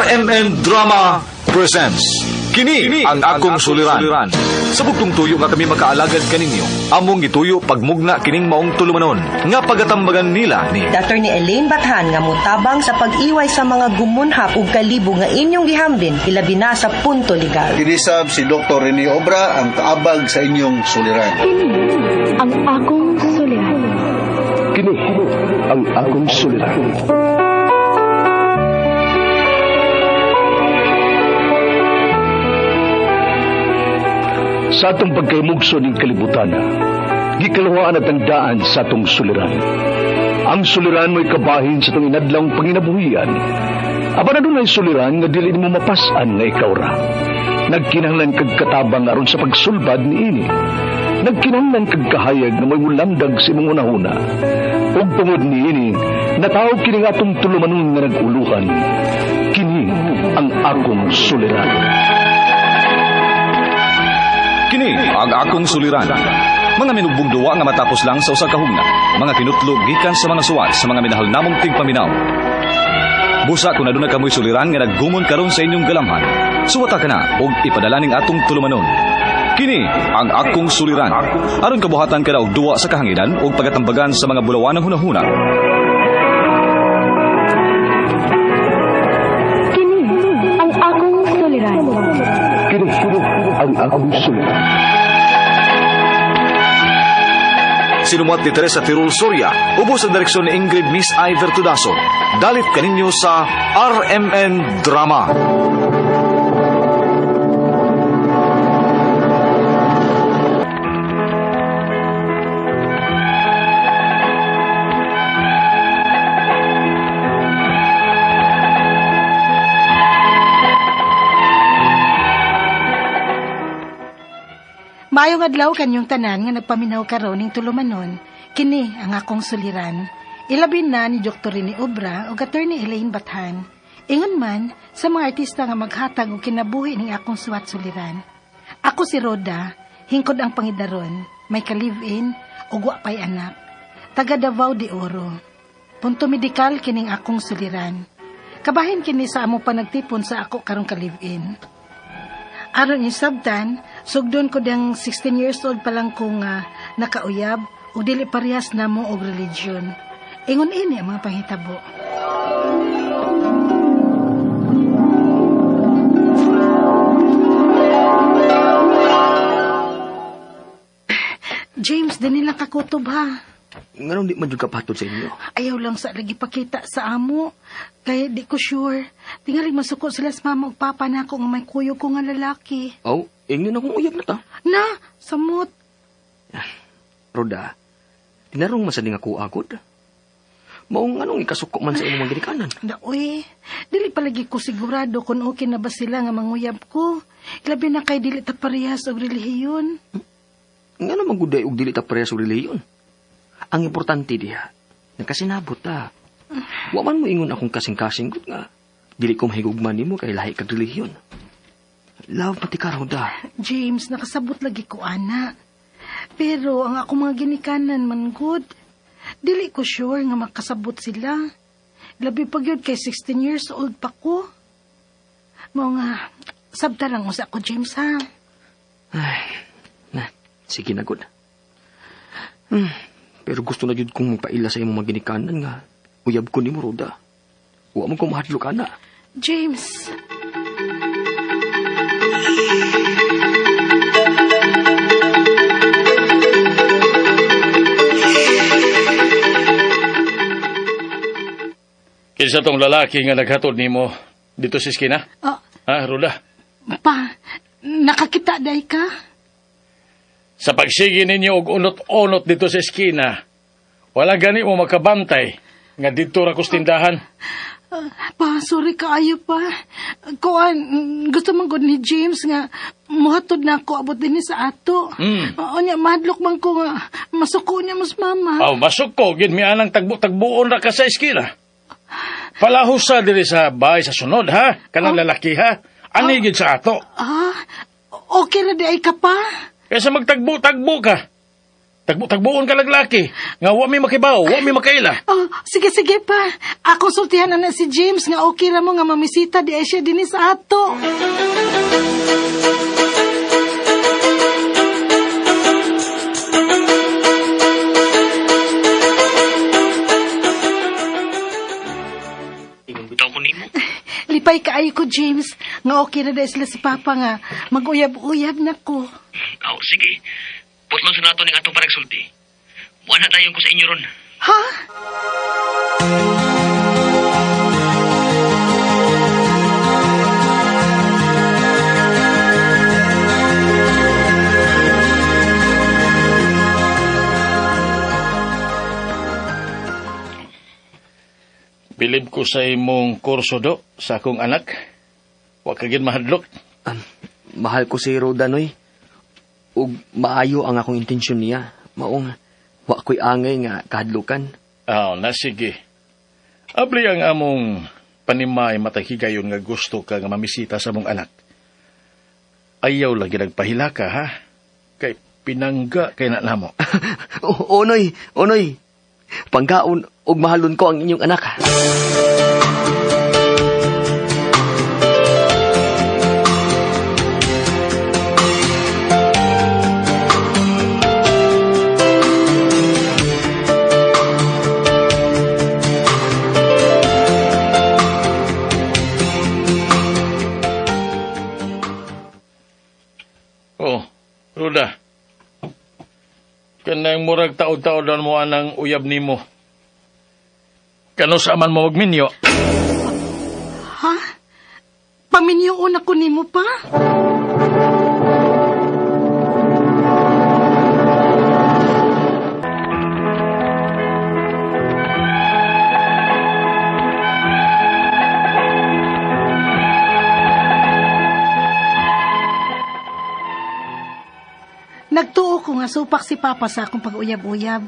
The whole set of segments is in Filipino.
RMN Drama presents Kini ang akong suliran. Sa bugtong tuyo nga kami makaalagad kaninyo, among gituyo pagmugna kining maong tulumanon nga pagatambagan nila ni Dr. ni Elaine Bathan nga mutabang sa pag-iway sa mga gumunhap ug kalibo nga inyong gihambin ilabi na sa punto legal. Kinisab si Dr. Rene Obra ang kaabag sa inyong suliran. Kini ang akong suliran. Kini ang akong suliran. Sa atong pagkaymugso ng kalibutan, gikalawaan at ang daan sa atong suliran. Ang suliran mo'y kabahin sa itong inadlang panginabuhian. Aba na doon ay suliran nga dili mo mapasan nga ikaw ra. Nagkinahanglan kag katabang aron sa pagsulbad ni ini. Nagkinahanglan kag kahayag na may mulandag sa imong unahuna. Ug tungod ni ini, natawag kini nga atong tulumanon nga naguluhan. Kini ang akong suliran. Kini ang akong suliran. Mga minubong duwa nga matapos lang sa usa ka hugna. Mga kinutlog gikan sa mga suwat sa mga minahal namong tigpaminaw. Busa kung aduna kamoy suliran nga naggumon karon sa inyong galamhan, suwata ka na og ipadala ning atong tulumanon. Kini ang akong suliran. Aron kabuhatan ka na og duwa sa kahanginan og pagatambagan sa mga bulawan ng hunahuna. Kini ang akong suliran. Kini ang akong suliran. Sinumat ni Teresa Tirul Soria, ubos ang direksyon ni Ingrid Miss Iver Tudaso. Dalit kaninyo sa RMN Drama. Maayong adlaw kanyong tanan nga nagpaminaw karon ning tulumanon, kini ang akong suliran. Ilabin na ni Dr. Rene Obra o Attorney Elaine Bathan. Ingon man sa mga artista nga maghatag og kinabuhi ning akong suwat suliran. Ako si Roda, hingkod ang pangidaron, may ka-live-in ug wa pay anak. Taga Davao de Oro. Punto medikal kining akong suliran. Kabahin kini sa amo pa nagtipon sa ako karong ka-live-in. Aron yung sabtan, sugdon ko dang 16 years old pa lang kong nakauyab o dili parehas na mo og religion. Ingon ini ang mga panghitabo. James, din nilang kakutob ha. Nga di man yung kapatod sa inyo. Ayaw lang sa lagi pakita sa amo. Kaya di ko sure. Tingali masuko sila sa mama o papa na ako nga may kuyo ko nga lalaki. Aw, ingin akong uyab na ta. Na, samot. Roda, tinarong masading ako agod. Maong anong ikasuko man sa imong magirikanan. Uy, dili palagi ko sigurado kung okay na ba sila nga manguyab ko. Ilabi na kay dili ta parehas og relihiyon. Nga naman guday og dili ta parehas og relihiyon. Ang importante diha, nagkasinabot ta. Waman mo ingon akong kasing-kasing gud nga. Dili ko mahigugman nimo kay lahi kag relihiyon. Love pati ka, Roda. James, nakasabot lagi ko, ana. Pero ang ako mga ginikanan man good. Dili ko sure nga makasabot sila. Labi pag yun kay 16 years old pa ko. Mga sabta lang usa ko, James, ha? Ay, na, sige na good. Pero gusto na jud kong magpaila sa imong maginikanan nga. Uyab ko nimo, Roda. Wa mo ko mahadlok ana. James. Kinsa tong lalaki nga naghatod nimo dito sa eskina? Roda? Pa, nakakita day ka? Sa pagsigi ninyo og unot-unot dito sa eskina, wala gani mo makabantay nga dito ra kus tindahan. Pa, sorry kaayo pa. Kuan, gusto man gud ni James nga muhatod na ako abot din sa ato. Nya madlok man ko nga masuko niya mas mama. Masuko gid mi anang tagbo-tagbuon ra ka sa eskina. Palahos sa diri sa bahay sa sunod ha, kanang lalaki ha. Ani gid sa ato. Okay ra di ay ka pa? Kaysa magtagbo-tagbo ka. Tagbuon ka laglaki. Nga wa mi makibaw, wa mi makaila. Oh, sige pa. Ako sultihan na si James nga okay ra mo nga mamisita di ay siya dinis ato. Lipay kaayo ko, James. Nga okay na dahil sila si Papa nga. Mag-uyab-uyab na ko. Oh, sige. Putman sa nato ng atong paragsulti. Buwan na tayong ko sa inyo ron. Ha? Bilib ko sa imong kurso do sa akong anak. Wa ka gid mahadlok. Mahal ko si Rodanoy. Ug maayo ang akong intensyon niya. Maong, wa ko'y angay nga kahadlukan. Na sige. Abli ang among panimay matahigayon nga gusto ka nga mamisita sa mong anak. Ayaw lagi nagpahila ka, ha? Kay pinangga kay na namo. Onoy. Panggaon ug mahalon ko ang inyong anak. Oh, Ruda. Kanang murag taod-taod mo anang uyab nimo. Kano sa man mo magminyo? Ha? Paminyoon ako nimo pa? Nagtuo ko nga supak si Papa sa akong pag-uyab-uyab.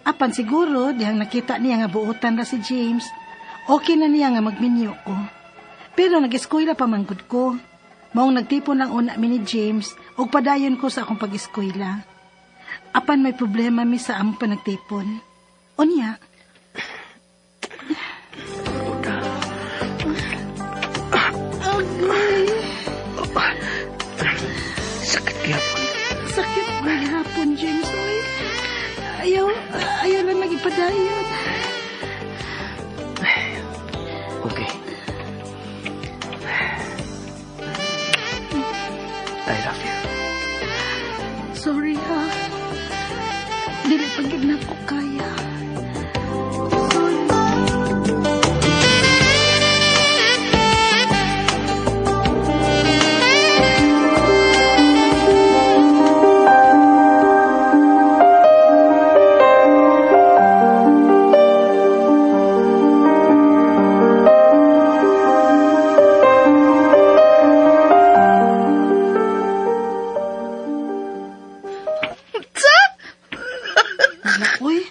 Apan siguro, dihang nakita niya nga buutan ra si James, okay na niya nga magminyo ko. Pero nag-eskwela pa manggod ko. Maong nagtipon lang una mi ni James, ug padayon ko sa akong pag-eskwela. Apan may problema mi sa among panagtipon. Unya. Agay. Sakit kaya po. Sakit ba hapon, James? Oy. Ayaw lang nag-ipadayon. Okay. I love you. Sorry, ha. Dili pagid na ko kaya. Uy,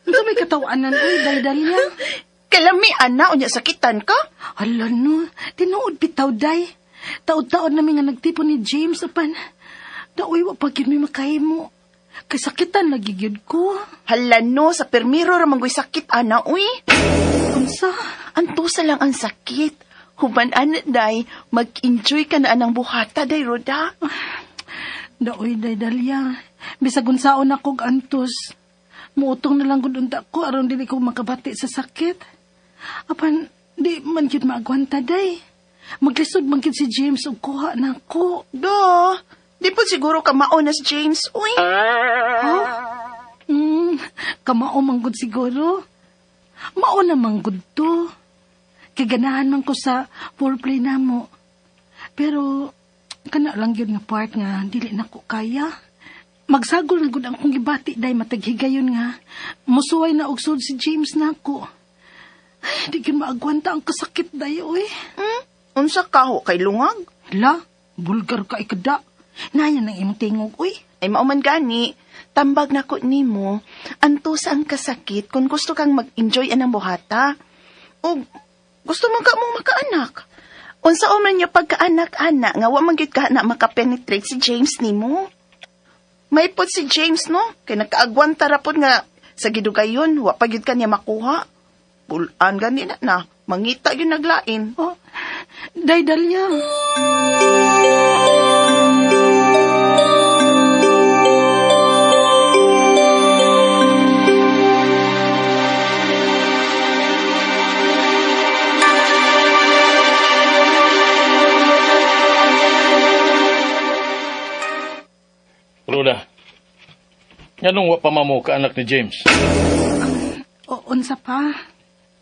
ito may katawaanan, uy, dahil-dahil yan. Kalami, ana, unya sakitan ka? Hala no, tinuod bitaw, day. Taod-taod namin nga nagtipon ni James, apan. Daoy, wapag yun may makahimo. Kay sakitan, nagigyod ko. Hala no, sa permiro ramanggoy sakit, ana, uy. Unsa? Antusa lang ang sakit. Human, ana, day, mag-enjoy ka na anang buhata, day, Roda. Daoy, day, Dalia. Bisag unsaon akong antos. Muutong na lang gudunta ko, aron dili ko makabati sa sakit. Apan, di man yun maagwanta, day. Maglisod man yun si James o kuha na ko. Do, di po siguro ka maonas, James, uy. Ha? Kamao manggod siguro. Mauna manggod to. Kaganahan man ko sa foreplay na mo. Pero, kana lang yun nga part nga, dili na ko kaya. Magsagol na gud ang kong gibati, day mataghigayon nga. Musuway na ugsod si James na ako. Ay, di yun maagwanta ang kasakit, day, oy. Unsa ka ho kay lungag? Hala, bulgar ka ikada. Nayan ang imong tingog, uy. Ay mauman gani, tambag na ko nimo, antusa ang kasakit kung gusto kang mag-enjoy anang buhata. O gusto man ka mong makaanak. Unsa man niya pagkaanak-anak nga wa man gyud ka na makapenetrate si James nimo. Maipod si James, no? Kay nakaagwan tarapon nga sa gidugayon, wa pa gyud kanya makuha. Pulaan gani na, mangita yun naglain. Oh, Daydalya. Ruda, nganong wa pa mamo ka anak ni James? O, unsa pa?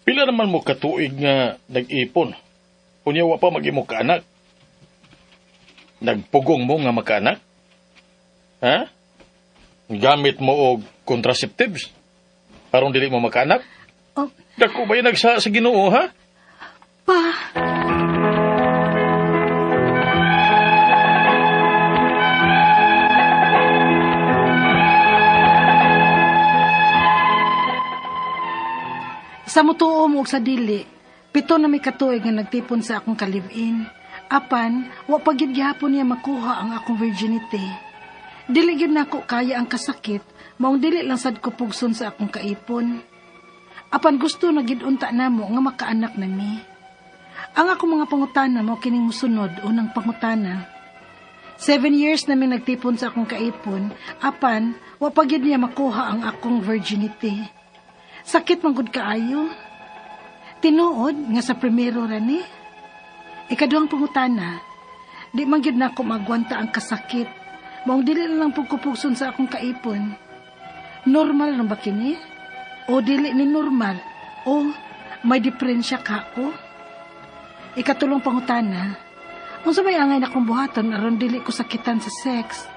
Pila naman mo katuig nga nag-ipon. Unya wa pa mag-imo ka anak. Nagpugong mo nga makaanak? Ha? Gamit mo og contraceptives? Aron dili mo makaanak? Oh, Dako ba yung nagsa sa Ginoo, ha? pa. Sa mutuo mo ug sa dili, 7 na may katuig nga nagtipon sa akong kalib-in. Apan, wa pa gyud gihapon niya makuha ang akong virginity. Dili gyud nako kaya ang kasakit, maong dili lang sad ko pugson sa akong kaipon. Apan gusto na gid unta namo nga makaanak nami. Ang akong mga pangutana mao kining mosunod, unang pangutana. 7 years namin nagtipon sa akong kaipon, apan wa pa gyud niya makuha ang akong virginity. Sakit man gud kaayo. Tinuod nga sa primero rani. Ikaduhang pangutana, di man gyud nako magwanta ang kasakit. Maong dili lang pugkupugson sa akong kaipon. Normal lang ba kini? O dili ni normal? O may diferensya ka ko? Ikatulong pangutana, unsa may angay na kong buhaton aron dili ko sakitan sa sex?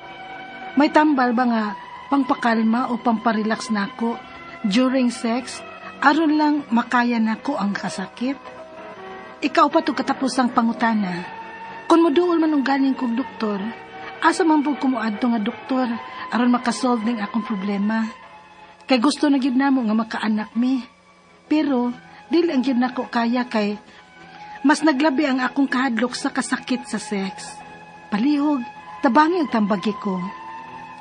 May tambal ba nga pangpakalma o pamparelax nako during sex aron lang makaya nako ang kasakit? Ikaw pa to katapusang pangutana. Kung moduol man ang galing kong doktor, asa man po kumuadto nga doktor aron makasolve ning akong problema. Kay gusto na gyud namo nga makaanak mi. Pero dili ang gyud nako kaya kay mas naglabi ang akong kahadlok sa kasakit sa sex. Palihog, tabangi ang tambagi ko.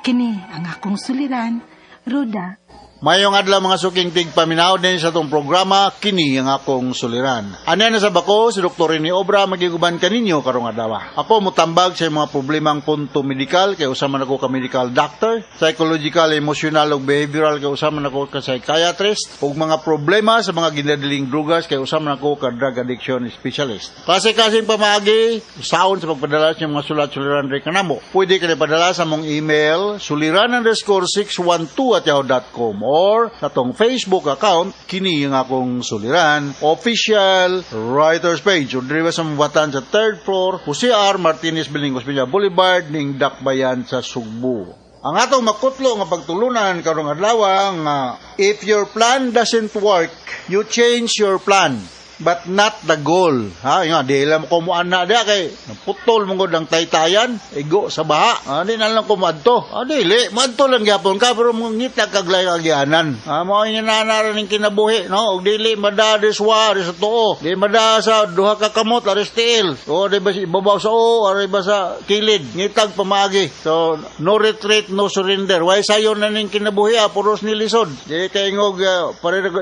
Kini ang akong suliran, Ruda. Mayong adlaw mga suking tigpaminaw din sa itong programa, kini ang akong suliran. Ano na sa bako, si Dr. Rene Obra, magiguban kaninyo karong adlaw. Ako mutambag sa mga problemang punto medikal, kay usama na ko ka medical doctor, psychological, emotional, ug behavioral, kay usama na ko ka psychiatrist, ug mga problema sa mga ginadiling drugas, kay usama na ko ka drug addiction specialist. Kasi-kasing pamagi, saon sa pagpadala sa mga sulat-suliran rin kanamo. Pwede ka na padala sa mong email, suliran_612@yahoo.com or sa tong Facebook account, kini yung akong suliran, official writers page. O diriba sa mabatan sa 3rd floor, Jose R. Martinez Bilingos Villa Boulevard, ning Dakbayan sa Sugbo. Ang atong makutlo nga pagtulunan karong adlaw nga if your plan doesn't work, you change your plan, but not the goal. Ha, nga di lang ko mo ana dia kay naputol mo gud ang taytayan, igo sa baha. Di na lang ko madto. Dili, madto lang gyapon ka pero mo ngita kaglay agyanan. Mao nya nanara ning kinabuhi, no? Og dili mada deswa sa tuo. Di mada sa duha ka kamot aris tiil. O di ba si ibabaw sa o, ari ba sa kilid, ngitag pamagi. So no retreat, no surrender. Why sayon na ning kinabuhi, puros ni lisod. Di kay ngog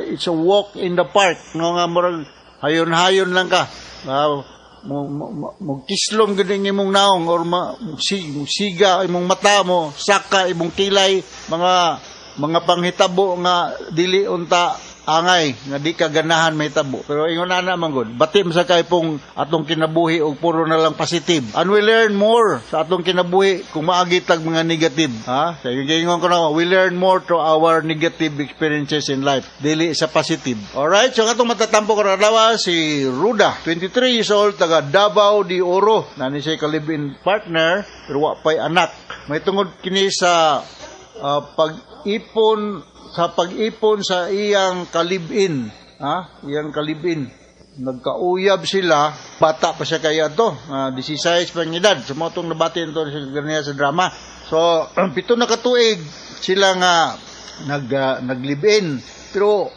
it's a walk in the park, no nga murag hayon-hayon lang ka. Magkislom guding imong naong or siga imong mata mo, saka imong kilay, mga panghitabo nga dili unta angay nga di ka ganahan may tabo. Pero ingon ana man gud, batim sa kay pong atong kinabuhi og puro na lang positive. And we learn more sa atong kinabuhi kung maagi tag mga negative. Ha? Sa ingon ko na, we learn more to our negative experiences in life, dili sa positive. Alright, so atong matatampo karon adlaw si Ruda, 23 years old, taga Davao de Oro. Nani siya ka-live-in partner pero wa pay anak. May tungod kini sa pag-ipon sa iyang kalibin, iyang kalibin. Nagkauyab sila, bata pa siya kaya to, 16 pang edad. Sumotong nabatin to sa drama. So, 7 na katuig sila nga naglibin. pero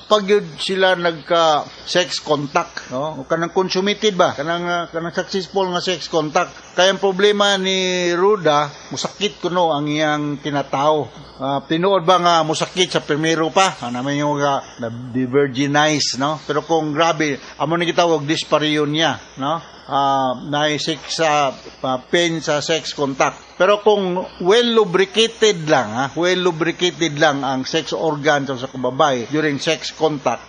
pag yun sila nagka sex contact, no? O kanang consummated ba, kanang successful nga sex contact. Kaya ang problema ni Ruda, musakit kuno ang iyang tinatao. Tinuod ba nga musakit sa primero pa, naman yung na virginize, no? Pero kung grabe, amo ni gitawag dyspareunia, no? Naisik sa pain sa sex contact. Pero kung well lubricated lang ang sex organ sa babae during sex contact,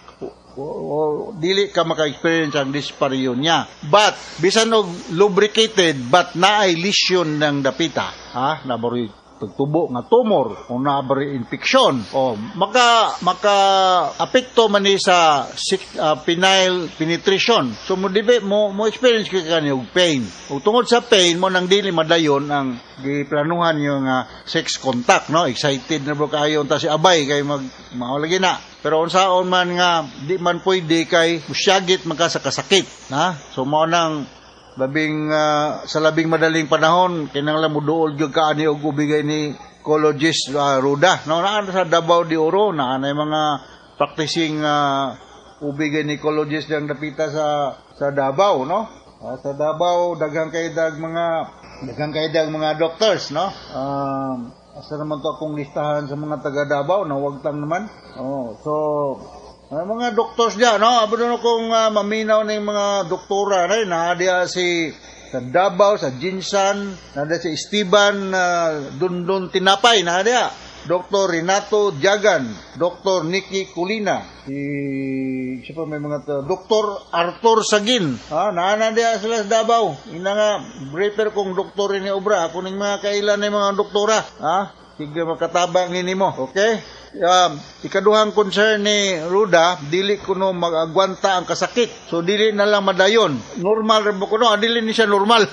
dili ka maka-experience ang dyspareunia. But bisan og lubricated but naay lesion ng dapita, nabori pagtubo nga tumor o nabari infection o maka apekto man ni sa penile penetration. So mo experience ka kani og pain. O tungod sa pain mo nang dili madayon ang giplanuhan yung sex contact, no? Excited na bro kayo ta si abay kay maulagi na. Pero unsaon man nga di man pwede kay musyagit man ka sa kasakit, na? So mao nang sa labing madaling panahon kinahanglan mo duol gyud kaani og ubigay ni ecologist Ruda, no? Naa sa Davao de Oro na mga practicing ubigay ni ecologist yang dapita sa Davao, no? Sa Davao daghang kaydag mga doctors, no? Asa naman to akong listahan sa mga taga Davao na wagtang naman. So mga doctors diyan, no? Abot na kung maminaw ng mga doktora na diya si sa Davao, sa Jinsan, na diya si Esteban Dundon Tinapay, na diya Dr. Renato Diagan, Dr. Nikki Colina, siya may mga Dr. Arthur Sagin, na diya sila sa Davao. Ina nga briefer kong doktor ni obra, ako ning mga kailan ng mga doktora, sige makatabang ini mo, okay? Ikaduhang concern ni Ruda, dili kuno mag-agwanta ang kasakit. So dili na lang madayon. Normal rin mo kuno, dili ni siya normal.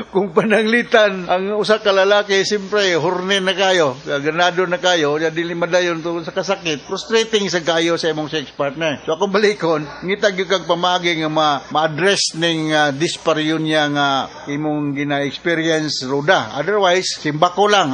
kung pananglitan ang usa ka lalaki, siyempre horny na kayo, ganado na kayo, dili madayon tungkol sa kasakit. Frustrating sa kayo sa imong sex partner. So akong balikon, ngitag yung kag pamagi nga ma-address ning dyspareunia nga imong gina-experience, Ruda. Otherwise, simbako lang,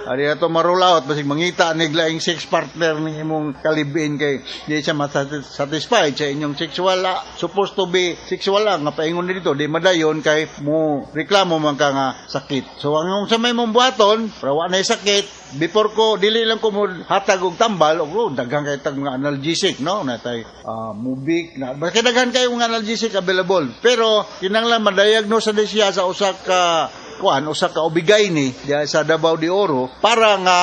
Ari ato ma-roll out basig mangita nigla ang sex partner ning imong kalibin kay di siya satisfied sa inyong sexual supposed to be sexual lang nga paingon dito di madayon kay mo reklamo man ka nga sakit. So ang sa may mong buhaton para wa nay sakit before ko dili lang ko mo hatag og tambal og daghang kay tag mga analgesic, no? Natay Mubik na bakit daghan kay mga analgesic available pero kinahanglan ma-diagnose na siya sa usa ka ubigay ni sa Davao de Oro para nga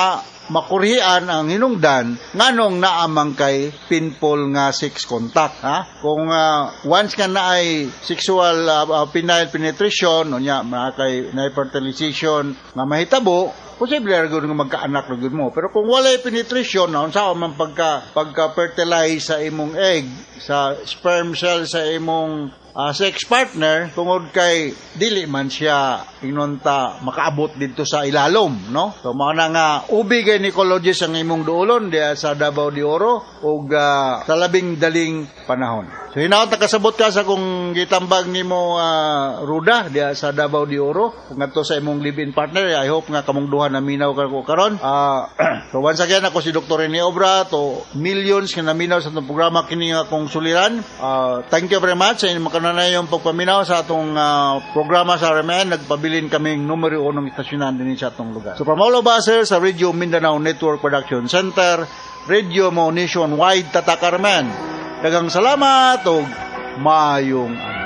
makurihan ang hinungdan nganong naamang kay pinfall nga sex contact, kung once nga naay sexual penile penetration unya kay na fertilization nga mahitabo posible ra gyud nga magkaanak ra gyud mo. Pero kung walay penetration na unsa man pagka-fertilize sa imong egg sa sperm cell sa imong sex partner tungod kay dili man siya inunta makaabot dito sa ilalom, no? So mao na nga ubigay ni ecologist ang imong duolon diya sa Davao de Oro ug sa labing daling panahon. So hinaot nakasabot ka sa kung gitambag nimo Ruda diya sa Davao de Oro ngadto sa imong live-in partner. I hope nga kamong duha na minaw ko karon. So once again ako si Dr. Rene Obra to millions nga naminaw sa itong programa kini nga akong suliran. Thank you very much sa inyong na yung pagpaminaw sa atong programa sa RMN. Nagpabilin kaming numero 1 istasyonan din sa atong lugar. So from all of us sa Radio Mindanao Network Production Center, Radio mo nationwide tatak RMN. Daghang salamat o maayong